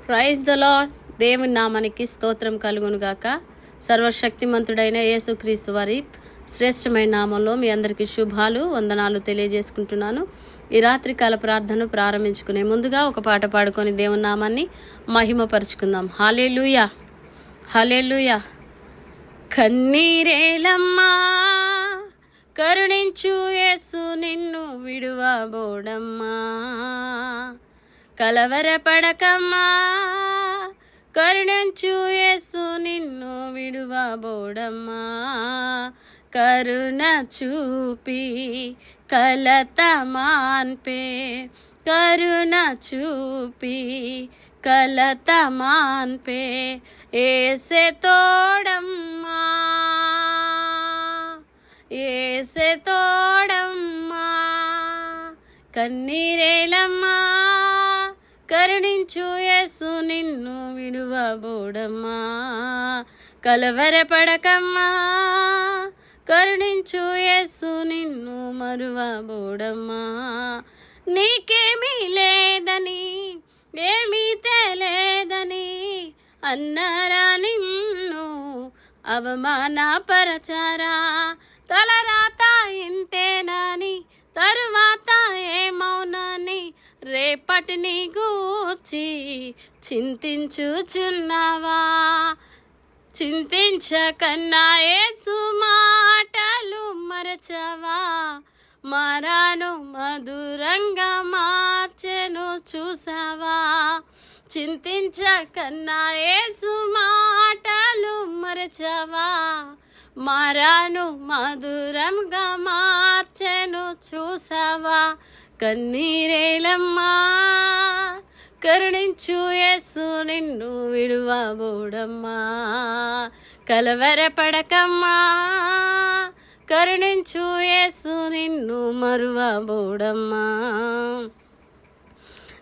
Praise the lord. దేవుని నామానికి స్తోత్రం కలుగునుగాక. సర్వశక్తిమంతుడైన యేసుక్రీస్తు వారి శ్రేష్టమైన నామంలో మీ అందరికీ శుభాలు, వందనాలు తెలియజేసుకుంటున్నాను. ఈ రాత్రికాల ప్రార్థన ప్రారంభించుకునే ముందుగా ఒక పాట పాడుకొని దేవుని నామాన్ని మహిమపరుచుకుందాం. హల్లెలూయా, హల్లెలూయా. కన్నీరేలమ్మా, కరుణించు యేసు నిన్ను విడువబోడమ్మా. కలవరపడకమ్మా, కరుణించు యేసు నిన్ను విడువబోడమ్మా. కరుణ చూపి కలత మాన్పే, కరుణ చూపి కలత మాన్పే. ఏసే తోడమ్మా, ఏసే తోడమ్మా. కన్నీరేలమ్మా, కరుణించు యేసు నిన్ను విడువబోడమ్మా. కలవరపడకమ్మా, కరుణించు యేసు నిన్ను మరువబోడమ్మా. నీకేమీ లేదని, ఏమీ తెలియదని అన్నారా నిన్ను అవమానపరచారా. తలరాత ఇంతేనని, తరువాత ఏమౌనని రేపటిని గూర్చి చింతించుచున్నావా. చింతించకన్నా యేసు మాటలు మరచవా. మరాను మధురంగా మార్చెను చూసావా. చింతించకన్నా యేసు మాటలు మరచవా. మరాను మధురంగా మార్చెను చూసావా. కన్నీరేలమ్మా, కరుణించు యేసు నిన్ను విడువబోడమ్మా. కలవరపడకమ్మా, కరుణించు యేసు నిన్ను మరువబోడమ్మా.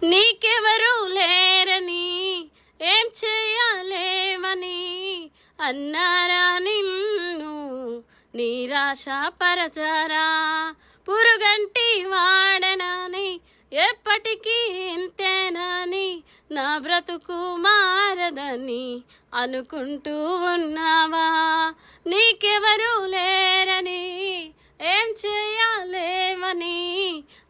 నీకెవరు లేరని, ఏం చేయలేవని అన్నారా నిన్ను నిరాశపరచారా. పురుగంటి వాడనని, ఎప్పటికీ ఇంతేనని, నా బ్రతుకు మారదని అనుకుంటూ ఉన్నావా. నీకెవరు లేరని, ఏం చేయలేవని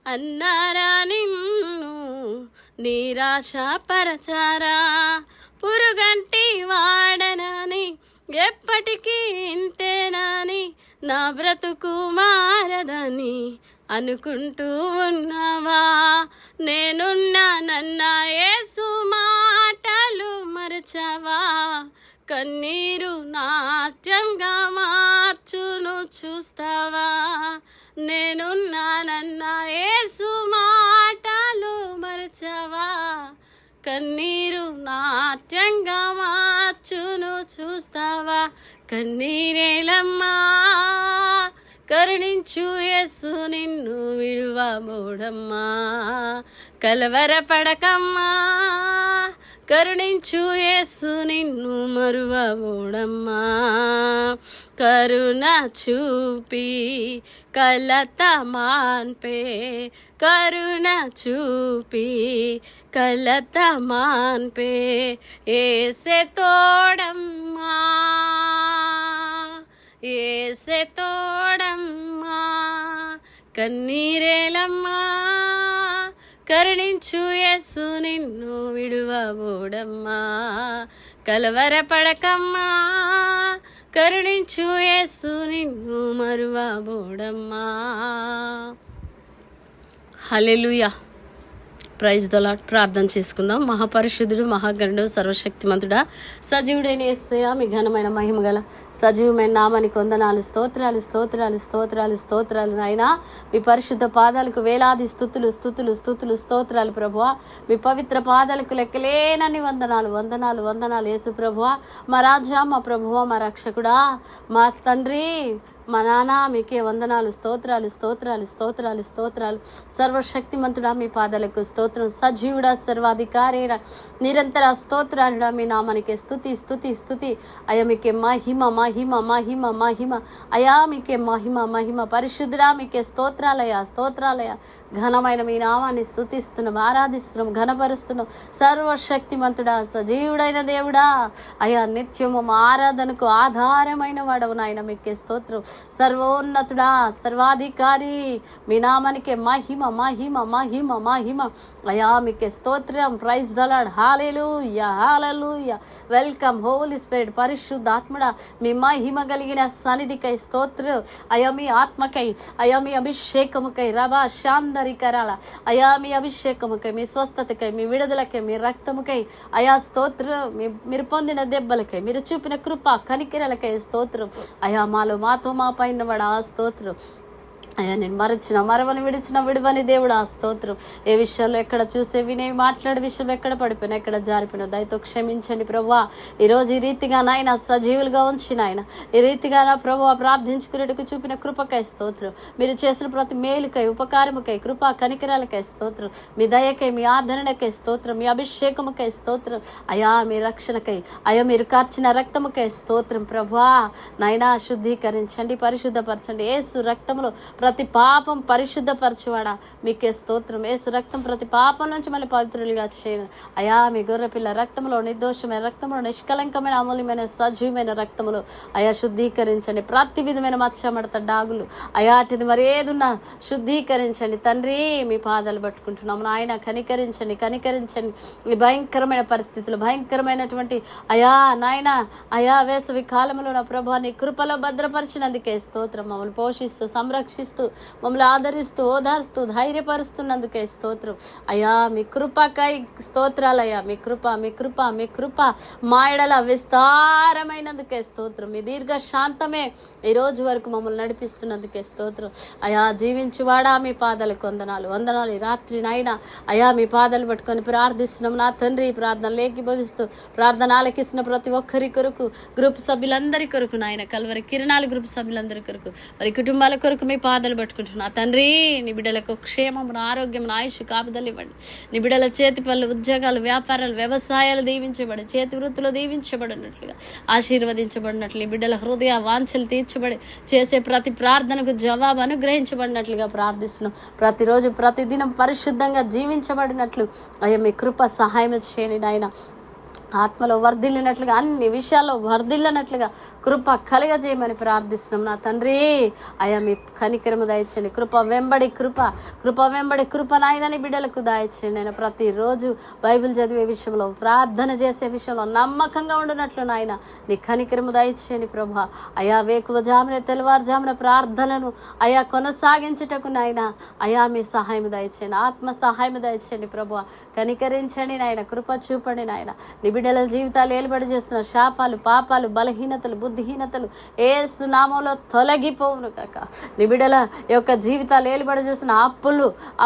అన్నారా నిన్ను నిరాశపరచారా. పురుగంటి వాడనని, ఎప్పటికీ ఇంతేనని, నా బ్రతుకు మారదని అనుకుంటూ ఉన్నావా. నేనున్నానన్న యేసు మాటలు మరచవా. కన్నీరు నాట్యంగా మార్చును చూస్తావా. నేనున్నానన్న యేసు మాటలు మరచవా. కన్నీరు నాట్యంగా మార్చును చూస్తావా. కన్నీరేలమ్మా, కరుణించు యేసు నిన్ను విడువబోడమ్మా. కలవరపడకమ్మా, కరుణించు యేసు నిన్ను మరువబోడమ్మా. కరుణ చూపి కలత మాన్పే, కరుణ చూపి కలత మాన్పే. ఏసే తోడమ్మా, ఏసే తోడమ్మా. కన్నీరేలమ్మా, కరుణించు యేసు నిన్ను విడువబోడమ్మా. కలవరపడకమ్మా, కరుణించు యేసు నిన్ను మరువబోడమ్మా. హల్లెలూయా. Praise the lord. ప్రార్థన చేసుకుందాం. మహాపరిశుద్ధుడు, మహాగణుడు, సర్వశక్తిమంతుడా, సజీవుడైన యేసయ్య, మీ ఘనమైన మహిమ గల సజీవమైన నామానికి వందనాలు, స్తోత్రాలు స్తోత్రాలు స్తోత్రాలు స్తోత్రాలు. నాయనా, మీ పరిశుద్ధ పాదాలకు వేలాది స్తుతులు స్తుతులు స్తుతులు స్తోత్రాలు ప్రభువా. మీ పవిత్ర పాదాలకు లెక్కలేనన్ని వందనాలు వందనాలు వందనాలు యేసు ప్రభువా. మా రాజా, మా ప్రభువా, మా రక్షకుడా, మా తండ్రి, మా నాన్న మీకే వందనాలు, స్తోత్రాలు స్తోత్రాలు స్తోత్రాలు స్తోత్రాలు. సర్వశక్తిమంతుడా మీ పాదాలకు స్తోత్రం. సజీవుడా, సర్వాధికారైన నిరంతర స్తోత్రాలుడా మీ నామానికే స్తుతి స్తుతి స్తుతి. అయ్యా మీకే మహిమ మహిమ మహిమ మహిమ. అయా మీకే మహిమ మహిమ. పరిశుద్ధుడా మీకే స్తోత్రాలయ స్తోత్రాలయ. ఘనమైన మీ నామాన్ని స్తుతిస్తున్నాం, ఆరాధిస్తున్నాం, ఘనపరుస్తున్నాం. సర్వశక్తిమంతుడా, సజీవుడైన దేవుడా, అయా నిత్యము మా ఆరాధనకు ఆధారమైన వాడవు నాయన. మీకే స్తోత్రం. సర్వోన్నతుడా, సర్వాధికారి మీ నామానికే మహిమ మహిమ మహిమ మహిమ. అయా మీకే స్తోత్రం. Praise the lord. Hallelujah hallelujah. Welcome holy spirit. పరిశుద్ధాత్ముడా మీ మహిమ కలిగిన సన్నిధికై స్తోత్రం. అయా మీ ఆత్మకై, అయా మీ అభిషేకముకై, రబా శాందరికరాల, అయా మీ అభిషేకముకై, మీ స్వస్థతకై, మీ విడుదలకై, మీ రక్తముకై, అయా స్తోత్రం. మీరు పొందిన దెబ్బలకై, మీరు చూపిన కృప కనికిరలకై స్తోత్రం. అయా మాతో మా పైన వాడు ఆ స్తోత్రం. అయ్యా నేను మరవని విడిచిన విడివని దేవుడు ఆ స్తోత్రం. ఏ విషయాల్లో ఎక్కడ చూసే వినే మాట్లాడే విషయంలో ఎక్కడ పడిపోయినా, ఎక్కడ జారిపోయినా దయతో క్షమించండి ప్రభువా. ఈరోజు ఈ రీతిగా నాయన సజీవులుగా ఉంచి నాయన, ఈ రీతిగా నా ప్రభువా ప్రార్థించుకునేటకు చూపిన కృపకై స్తోత్రం. మీరు చేసిన ప్రతి మేలుకై, ఉపకారముకై, కృపా కనికరాలకై స్తోత్రం. మీ దయకై, మీ ఆదరణకై స్తోత్రం. మీ అభిషేకముకై స్తోత్రం. అయా మీ రక్షణకై, అయా మీరు కార్చిన రక్తముకై స్తోత్రం ప్రభువా. నాయనా శుద్ధీకరించండి, పరిశుద్ధపరచండి. యేసు రక్తములో ప్రతి పాపం పరిశుద్ధపరచువాడా మీకే స్తోత్రం. యేసు రక్తం ప్రతి పాపం నుంచి మళ్ళీ పవిత్రులుగా చేయండి. అయా మీ గొర్రెపిల్ల రక్తంలో, నిర్దోషమైన రక్తంలో, నిష్కలంకమైన అమూల్యమైన సజీవమైన రక్తములు అయా శుద్ధీకరించండి. ప్రతి విధమైన మచ్చమడత డాగులు అయాటిది మరి ఏదున్నా శుద్ధీకరించండి తండ్రి. మీ పాదాలు పట్టుకుంటున్నాము నాయన. కనికరించండి కనికరించండి. ఈ భయంకరమైన పరిస్థితులు, భయంకరమైనటువంటి అయా నాయన, అయా వేసవి కాలంలో నా ప్రభు నీ కృపలో భద్రపరిచినందుకే స్తోత్రం. మమ్మల్ని పోషిస్తూ, సంరక్షిస్తూ, మమ్మల్ని ఆదరిస్తూ, ఓదార్స్తూ, ధైర్యపరుస్తున్నందుకే స్తోత్రం. అయ్యా మీ కృపకై స్తోత్రాలయ్యా. మీ కృప మీ కృప మీ కృప మా ఎడల విస్తారమైనందుకే స్తోత్రం. మీ దీర్ఘ శాంతమే ఈ రోజు వరకు మమ్మల్ని నడిపిస్తున్నందుకే స్తోత్రం. అయా జీవించువాడా మీ పాదాలకు వందనాలు వందనాలు. ఈ రాత్రి నాయన అయా మీ పాదాలు పట్టుకొని ప్రార్థిస్తున్నాం నా తండ్రి. ప్రార్థన లేఖిభవిస్తూ ప్రార్థన ఆలకిస్తున్న ప్రతి ఒక్కరి కొరకు, గ్రూప్ సభ్యులందరి కొరకు నాయన, కల్వరి కిరణాలు గ్రూప్ సభ్యులందరి కొరకు, వారి కుటుంబాల కొరకు మీ పాదాలు పట్టుకుంటున్నా తండ్రి. నీ బిడ్డలకు క్షేమమును, ఆరోగ్యమును, ఆయుష్ కాపుదలు ఇవ్వండి. నీ బిడ్డల చేతి పనులు, ఉద్యోగాలు, వ్యాపారాలు, వ్యవసాయాలు దీవించబడి, చేతి వృత్తులు దీవించబడినట్లుగా, ఆశీర్వదించబడినట్లు, నీ బిడ్డల హృదయ వాంఛలు తీర్చబడి, చేసే ప్రతి ప్రార్థనకు జవాబు అనుగ్రహించబడినట్లుగా ప్రార్థిస్తున్నాం. ప్రతిరోజు ప్రతిదినం పరిశుద్ధంగా జీవించబడినట్లు అయ్యా మీ కృప సహాయం చేయండి నాయన. ఆత్మలో వర్ధిల్లినట్లుగా, అన్ని విషయాల్లో వర్ధిల్లినట్లుగా కృప కలుగజేయమని ప్రార్థిస్తున్నాం నా తండ్రి. అయ్యా మీ కనికరము దయచేయండి. కృప వెంబడి కృప, కృప వెంబడి కృప నాయనని బిడ్డలకు దయచేయండి. నేను ప్రతిరోజు బైబిల్ చదివే విషయంలో, ప్రార్థన చేసే విషయంలో నమ్మకంగా ఉండునట్లు నాయన నీ కనికరము దయచేయండి ప్రభా. అయా వేకువ జామున, తెల్లవారుజామున ప్రార్థనను అయా కొనసాగించుటకు నాయన అయా మీ సహాయం దయచేయండి. ఆత్మ సహాయం దయచేయండి ప్రభా. కనికరించండి నాయన, కృప చూపండి నాయన. నీ బిడ్డల జీవితాలు ఏలుబడి చేస్తున్న శాపాలు, పాపాలు, బలహీనతలు, బుద్ధిహీనతలు యేసు నామములో తొలగిపోవును కాక. నీ బిడ్డల యొక్క జీవితాలు ఏలుబడి చేస్తున్న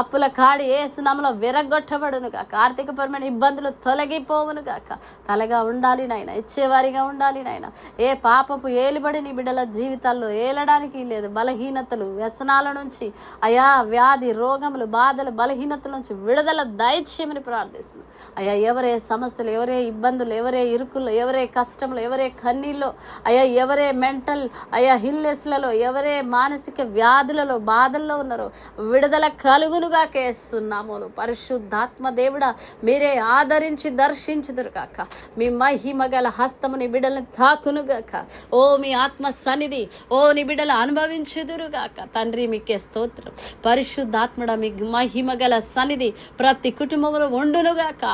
అప్పుల కాడి యేసు నామములో విరగొట్టబడును కాక. ఆర్థికపరమైన ఇబ్బందులు తొలగిపోవును కాక. తలగా ఉండాలి నాయన, ఇచ్చేవారిగా ఉండాలి నాయన. ఏ పాపపు ఏలుబడి నీ బిడ్డల జీవితాల్లో ఏలడానికి లేదు. బలహీనతలు, వ్యసనాల నుంచి అయా వ్యాధి, రోగములు, బాధలు, బలహీనతల నుంచి విడుదల దయచేయమని ప్రార్థిస్తున్నాం. అయా ఎవరే సమస్యలు, ఎవరే ఇబ్బందులు, ఎవరే ఇరుకులు, ఎవరే కష్టములు, ఎవరే కన్నీళ్ళు, అయ్యా ఎవరే మెంటల్ అయ్యా హిల్లెస్లలో, ఎవరే మానసిక వ్యాధులలో, బాధల్లో ఉన్నారో విడుదల కలుగునుగా కేస్తున్నాము. పరిశుద్ధాత్మ దేవుడా మీరే ఆదరించి దర్శించుదురు కాక. మీ మహిమ గల హస్తముని బిడ్డలను తాకునుగాక. ఓ మీ ఆత్మ సన్నిధి ఓ నీ బిడ్డలు అనుభవించుదురు గాక. తండ్రి మీకే స్తోత్రం. పరిశుద్ధాత్మడ మీ మహిమ గల సన్నిధి ప్రతి కుటుంబంలో ఉండునుగాక.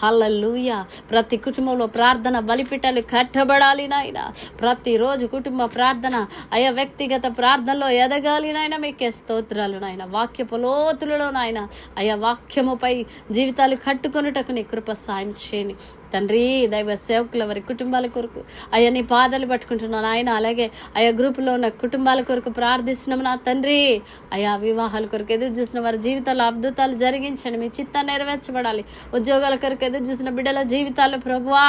హల్లెలూయా. ప్రతి కుటుంబంలో ప్రార్థన బలిపీఠాలు కట్టబడాలి నాయన. ప్రతిరోజు కుటుంబ ప్రార్థన అయా వ్యక్తిగత ప్రార్థనలో ఎదగాలి నాయన. మీకే స్తోత్రాలు నాయన. వాక్యపు లోతులలో నాయన అయా వాక్యముపై జీవితాలు కట్టుకొనుటకు నీ కృప సాయం చేయండి. తండ్రి దైవ సేవకుల వారి కుటుంబాల కొరకు అయ్యా నీ పాదాలు పట్టుకుంటున్నాను ఆయన. అలాగే అయ్యా గ్రూపులో ఉన్న కుటుంబాల కొరకు ప్రార్థిస్తున్నాము నా తండ్రి. అయ్యా వివాహాల కొరకు ఎదురు చూసిన వారి జీవితాల్లో అద్భుతాలు జరిగించండి, మీ చిత్తాన్ని నెరవేర్చబడాలి. ఉద్యోగాల కొరకు ఎదురు చూసిన బిడ్డల జీవితాల్లో ప్రభువా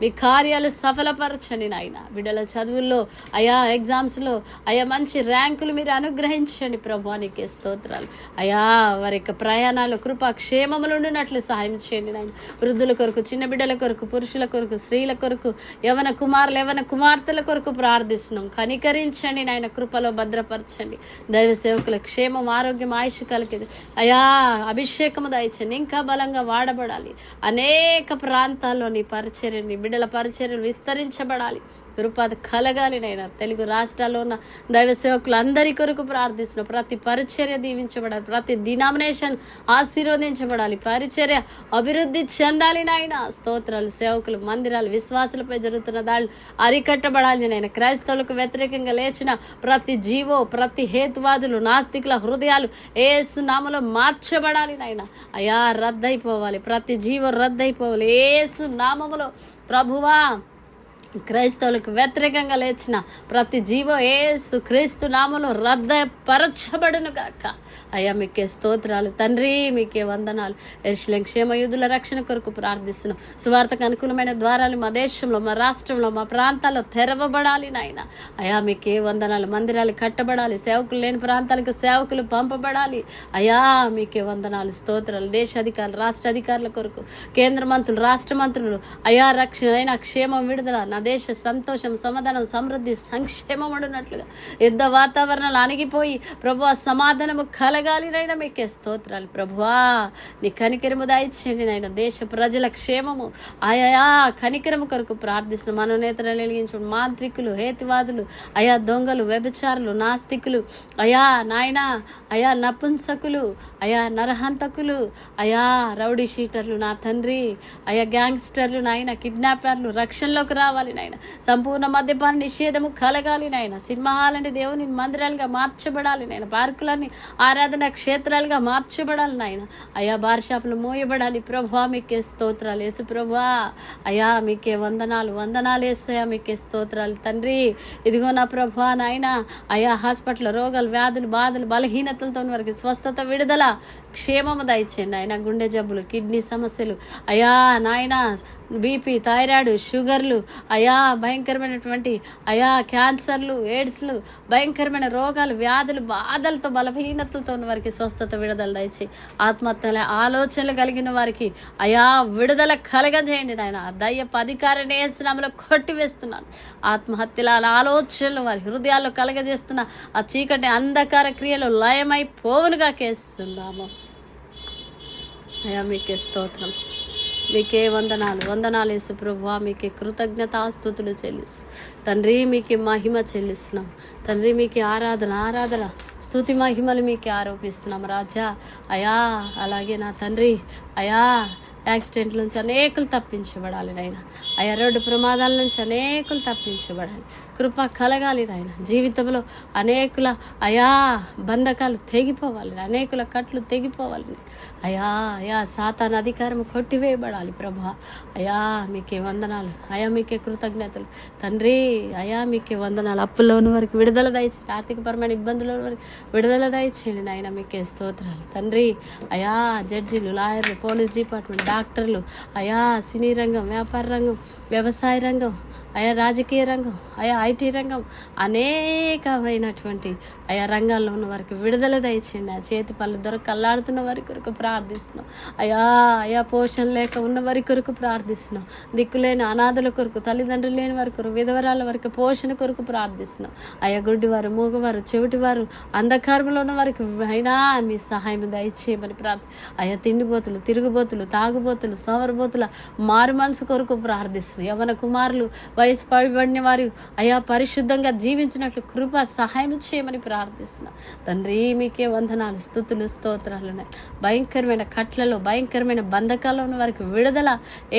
మీ కార్యాలు సఫలపరచండి నాయన. బిడ్డల చదువుల్లో అయ్యా ఎగ్జామ్స్లో అయ్యా మంచి ర్యాంకులు మీరు అనుగ్రహించండి ప్రభువా, నీకే స్తోత్రాలు. అయ్యా వారి యొక్క ప్రయాణాలు కృపా క్షేమములు ఉండినట్లు సహాయం చేయండి నాయన. వృద్ధుల కొరకు, చిన్న బిడ్డల కొరకు, పురుషుల కొరకు, స్త్రీల కొరకు, యవన కుమారులు యవన కుమార్తెల కొరకు ప్రార్థిస్తున్నాం. కనికరించండి నాయన, కృపలో భద్రపరచండి. దైవ సేవకుల క్షేమం, ఆరోగ్యం, ఆయుష్ కలిగేది అయా అభిషేకము దయచండి. ఇంకా బలంగా వాడబడాలి. అనేక ప్రాంతాల్లో నీ పరిచర్యని బిడ్డల పరిచర్యలు విస్తరించబడాలి. కృపద కలగాలి నైనా. తెలుగు రాష్ట్రాల్లో ఉన్న దైవ సేవకులు అందరి కొరకు ప్రార్థిస్తున్నాం. ప్రతి పరిచర్య దీవించబడాలి, ప్రతి డినామినేషన్ ఆశీర్వదించబడాలి, పరిచర్య అభివృద్ధి చెందాలి నాయన. స్తోత్రాలు. సేవకులు, మందిరాలు, విశ్వాసులపై జరుగుతున్న దాడులు అరికట్టబడాలి నాయన. క్రైస్తవులకు వ్యతిరేకంగా లేచిన ప్రతి జీవో, ప్రతి హేతువాదులు, నాస్తికుల హృదయాలు యేసు నామములో మార్చబడాలి నాయన. అయా రద్దయిపోవాలి, ప్రతి జీవో రద్దయిపోవాలి యేసు నామములో. ప్రభువా క్రైస్తవులకు వ్యతిరేకంగా లేచిన ప్రతి జీవో యేసు క్రీస్తు నామములో రద్దపరచబడును గాక. అయ్యా మీకే స్తోత్రాలు తండ్రి, మీకే వందనాలు. యెరూషలేము క్షేమయుధుల రక్షణ కొరకు ప్రార్థిస్తున్నాం. సువార్తకు అనుకూలమైన ద్వారాలు మా దేశంలో, మా రాష్ట్రంలో, మా ప్రాంతాల్లో తెరవబడాలి నాయన. అయ్యా మీకే వందనాలు. మందిరాలు కట్టబడాలి, సేవకులు లేని ప్రాంతాలకు సేవకులు పంపబడాలి. అయ్యా మీకే వందనాలు, స్తోత్రాలు. దేశ అధికారులు, రాష్ట్ర అధికారుల కొరకు, కేంద్ర మంత్రులు, రాష్ట్ర మంత్రులు అయా రక్షణ అయినా క్షేమం, విడుదల, నా దేశ సంతోషం, సమాధానం, సమృద్ధి, సంక్షేమం ఉండినట్లుగా యుద్ధ వాతావరణాలు అణిగిపోయి ప్రభువా సమాధానము కలగాలి నైనా. మీకే స్తోత్రాలు ప్రభువా. నీ కనికరము దయచేయండి నైనా. దేశ ప్రజల క్షేమము ఆయా కనికరము కొరకు ప్రార్థిస్తున్న మనోనేతలను వెలిగించు మాంత్రికులు, హేతువాదులు, అయా దొంగలు, వ్యభిచారులు, నాస్తికులు, అయా నాయనా, అయా నపుంసకులు, అయా నరహంతకులు, అయా రౌడీ షీటర్లు నా తండ్రి, అయా గ్యాంగ్స్టర్లు నాయన, కిడ్నాపర్లు రక్షణలోకి రావాలి నాయన. సంపూర్ణ మద్యపాన నిషేధము కలగాలి నాయన. సినిమా హాల్ దేవుని మందిరాలుగా మార్చబడాలి నాయన. పార్కులన్నీ ఆరాధన క్షేత్రాలుగా మార్చబడాలి నాయన. అయా బార్ షాపులు మోయబడాలి. ప్రభువా మీకే స్తోత్రాలు. యేసు ప్రభువా అయా మీకే వందనాలు, వందనాలు యేసయ్యా మీకే స్తోత్రాలు తండ్రి. ఇదిగో నా ప్రభువా నాయన, అయా హాస్పిటల్ రోగాలు, వ్యాధులు, బాధలు, బలహీనతలతో వరకు స్వస్థత, విడుదల, క్షేమము దయచేయండి ఆయన. గుండె జబ్బులు, కిడ్నీ సమస్యలు, అయా నాయన బీపీ, థైరాయిడ్, షుగర్లు, అయా భయంకరమైనటువంటి అయా క్యాన్సర్లు, ఎయిడ్స్లు, భయంకరమైన రోగాలు, వ్యాధులు, బాధలతో, బలహీనతలతో ఉన్న వారికి స్వస్థత, విడుదల దయచి ఆత్మహత్యల ఆలోచనలు కలిగిన వారికి అయా విడుదల కలగజేయండి నాయన. దయ్యపు అధికారాన్ని యేసు నామములో కొట్టివేస్తున్నాను. ఆత్మహత్యల ఆలోచనలు వారి హృదయాల్లో కలగజేస్తున్న ఆ చీకటి అంధకార క్రియలు లయమైపోవునుగా కేస్తున్నాము. అయా మీకే స్తోత్రం, మీకే వందనాలు, వందనాలు యేసు ప్రభువా. మీకే కృతజ్ఞతాస్తుతులు చెల్లిస్తు తండ్రి. మీకే మహిమ చెల్లిస్తున్నాం తండ్రి. మీకే ఆరాధన, ఆరాధన, స్తుతి, మహిమలు మీకే ఆరోపిస్తున్నాం రాజా. అయా అలాగే నా తండ్రి, అయా యాక్సిడెంట్ల నుంచి అనేకులు తప్పించబడాలి నాయన. అయా రోడ్డు ప్రమాదాల నుంచి అనేకులు తప్పించబడాలి. కృప కలగాలి నాయన. జీవితంలో అనేకుల అయా బంధకాలు తెగిపోవాలి, అనేకుల కట్లు తెగిపోవాలి అయా. అయా సాతాను అధికారము కొట్టివేయబడాలి ప్రభా. అయా మీకే వందనాలు, అయా మీకే కృతజ్ఞతలు తండ్రి. అయా మీకే వందనాలు. అప్పుల్లో ఉన్న వారికి విడుదల దయచేయండి. ఆర్థికపరమైన ఇబ్బందుల వారికి విడుదల దయచేయండి నాయన. మీకే స్తోత్రాలు తండ్రి. అయా జడ్జీలు, లాయర్లు, పోలీస్ డిపార్ట్మెంట్, డాక్టర్లు, అయా సినీ రంగం, వ్యాపార రంగం, వ్యవసాయ రంగం, అయా రాజకీయ రంగం, అయా ఐటీ రంగం, అనేకమైనటువంటి అయా రంగాల్లో ఉన్న వారికి విడుదల దయచేయండి. ఆ చేతి పళ్ళు దొరక అల్లాడుతున్న వారి కొరకు ప్రార్థిస్తున్నాం అయా. అయా పోషణ లేక ఉన్న వారి కొరకు ప్రార్థిస్తున్నాం. దిక్కులేని అనాథల కొరకు, తల్లిదండ్రులు లేని వారి కొరకు, విధవరాల వారికి పోషణ కొరకు ప్రార్థిస్తున్నాం అయా. గుడ్డివారు, మూగవారు, చెవిటివారు, అంధకారంలో ఉన్న వారికి అయినా మీ సహాయం దయచేయమని అయా. తిండిబోతులు, తిరుగుబోతులు, తాగుబోతులు, సోమరబోతుల మారు మనసు కొరకు ప్రార్థిస్తున్నాం. యవన కుమారులు, వయసు పడిబడిన వారు అయా పరిశుద్ధంగా జీవించినట్లు కృప సహాయం చేయమని ప్రార్థిస్తున్నాం తండ్రి. మీకే వందనాలు, స్తుతులు, స్తోత్రాలు. భయంకరమైన కట్లలో, భయంకరమైన బంధకాల్లో ఉన్న వారికి విడుదల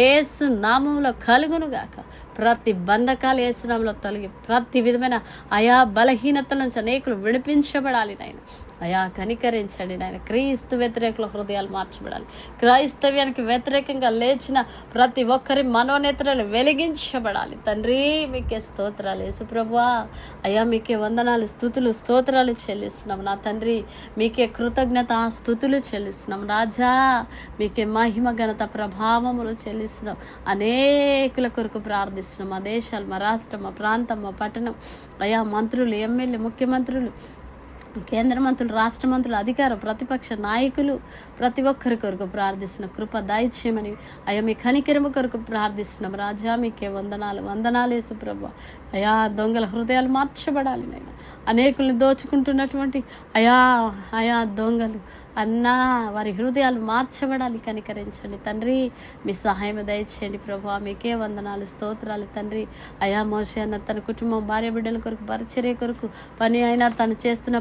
యేసు నామములో కలుగునుగాక. ప్రతి బంధకాలు యేసు నామములో తొలగి ప్రతి విధమైన అయా బలహీనతల నుంచి అనేకులు విడిపించబడాలి నాయన. అయా కనికరించండి నాయన. క్రీస్తు వ్యతిరేకుల హృదయాలు మార్చబడాలి. క్రైస్తవ్యానికి వ్యతిరేకంగా లేచిన ప్రతి ఒక్కరి మనోనేత్రాలు వెలిగించబడాలి. తండ్రి మీకే స్తోత్రాలు యేసుప్రభువా. అయ్యా మీకే వందనాలు, స్తుతులు, స్తోత్రాలు చెల్లిస్తున్నాం నా తండ్రి. మీకే కృతజ్ఞత స్తుతులు చెల్లిస్తున్నాం రాజా. మీకే మహిమ ఘనత ప్రభావములు చెల్లిస్తున్నాం. అనేకుల కొరకు ప్రార్థిస్తున్నాం. మా దేశాలు, మా రాష్ట్రం, మా ప్రాంతం, మా పట్టణం, అయా మంత్రులు, ఎమ్మెల్యే, ముఖ్యమంత్రులు, కేంద్ర మంత్రులు, రాష్ట్ర మంత్రులు, అధికార ప్రతిపక్ష నాయకులు ప్రతి ఒక్కరి కొరకు ప్రార్థిస్తున్నాం. కృప దయచేయమని అయ్యా మీ కనికరము కొరకు ప్రార్థిస్తున్నాం రాజా. మీకే వందనాలు, వందనాలు యేసుప్రభువా. అయా దొంగల హృదయాలు మార్చబడాలి నాయన. అనేకుల్ని దోచుకుంటున్నటువంటి అయా దొంగలు అన్నా వారి హృదయాలు మార్చబడాలి. కనికరించండి తండ్రి. మీ సహాయం దయచేయండి ప్రభువా. మీకే వందనాలు, స్తోత్రాలు తండ్రి. అయా మోషే అన్న తన కుటుంబం, భార్య బిడ్డల కొరకు, పరిచర్య కొరకు, పని అయినా తను చేస్తున్న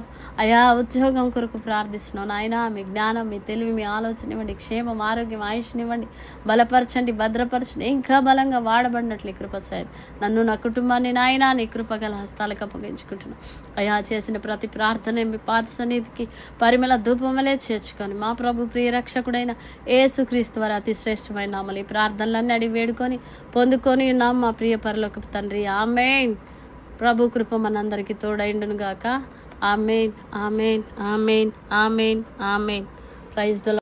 ఉద్యోగం కొరకు ప్రార్థిస్తున్నాను నాయన. మీ జ్ఞానం, మీ తెలివి, మీ ఆలోచన ఇవ్వండి. క్షేమం, ఆరోగ్యం, ఆయుష్నివ్వండి. బలపరచండి, భద్రపరచండి. ఇంకా బలంగా వాడబడినట్లు కృప సాయం. నన్ను, నా కుటుంబాన్ని నాయన నీ కృపగల హస్తాలకు అప్పగించుకుంటున్నాను. అయా చేసిన ప్రతి ప్రార్థన మీ పాద సన్నిధికి పరిమళ ధూపమలే చేర్చుకొని మా ప్రభు ప్రియ రక్షకుడైన యేసుక్రీస్తు వారి అతి శ్రేష్టమైన నామలు ఈ ప్రార్థనలన్నీ అడిగి వేడుకొని పొందుకొని ఉన్నాం మా ప్రియ పరలోకపు తండ్రి. ఆమేన్. ప్రభు కృప మనందరికీ తోడైండును గాక. ఆమేన్, ఆమేన్, ఆమేన్, ఆమేన్, ఆమేన్. Praise the